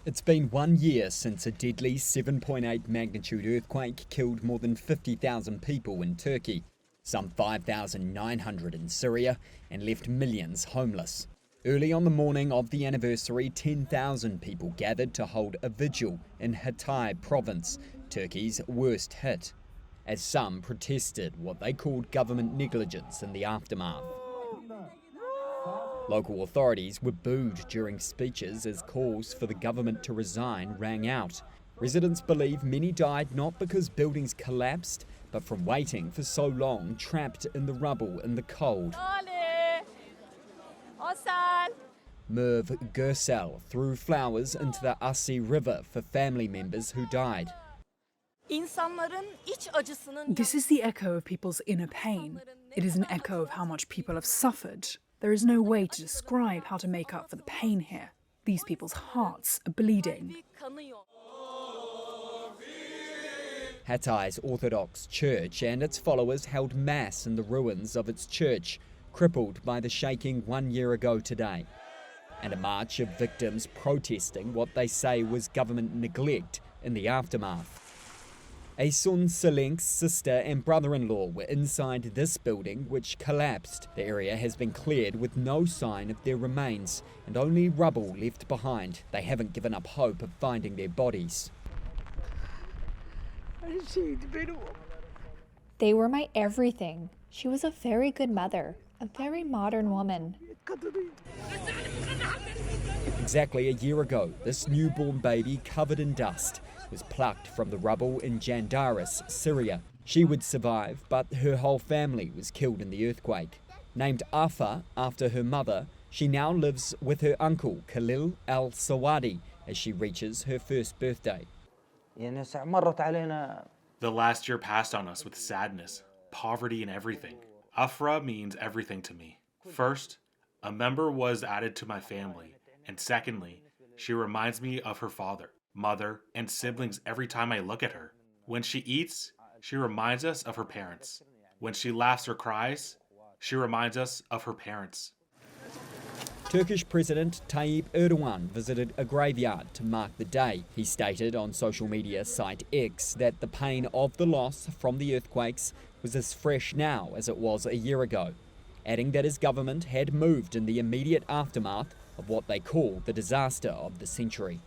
It's been 1 year since a deadly 7.8 magnitude earthquake killed more than 50,000 people in Turkey, some 5,900 in Syria, and left millions homeless. Early on the morning of the anniversary, 10,000 people gathered to hold a vigil in Hatay province, Turkey's worst hit, as some protested what they called government negligence in the aftermath. Local authorities were booed during speeches as calls for the government to resign rang out. Residents believe many died not because buildings collapsed, but from waiting for so long trapped in the rubble in the cold. Merv Gürsel threw flowers into the Asi River for family members who died. This is the echo of people's inner pain. It is an echo of how much people have suffered. There is no way to describe how to make up for the pain here. These people's hearts are bleeding. Hatay's Orthodox Church and its followers held mass in the ruins of its church, crippled by the shaking 1 year ago today. And a march of victims protesting what they say was government neglect in the aftermath. Aysun Selenk's sister and brother-in-law were inside this building which collapsed. The area has been cleared with no sign of their remains and only rubble left behind. They haven't given up hope of finding their bodies. They were my everything. She was a very good mother, a very modern woman. Exactly a year ago, this newborn baby covered in dust was plucked from the rubble in Jandaris, Syria. She would survive, but her whole family was killed in the earthquake. Named Afa after her mother, she now lives with her uncle, Khalil al-Sawadi, as she reaches her first birthday. The last year passed on us with sadness, poverty, and everything. Afra means everything to me. First, a member was added to my family, and secondly, she reminds me of her father, mother, and siblings every time I look at her. When she eats, she reminds us of her parents. When she laughs or cries, she reminds us of her parents. Turkish President Tayyip Erdogan visited a graveyard to mark the day. He stated on social media site X that the pain of the loss from the earthquakes was as fresh now as it was a year ago, adding that his government had moved in the immediate aftermath of what they call the disaster of the century.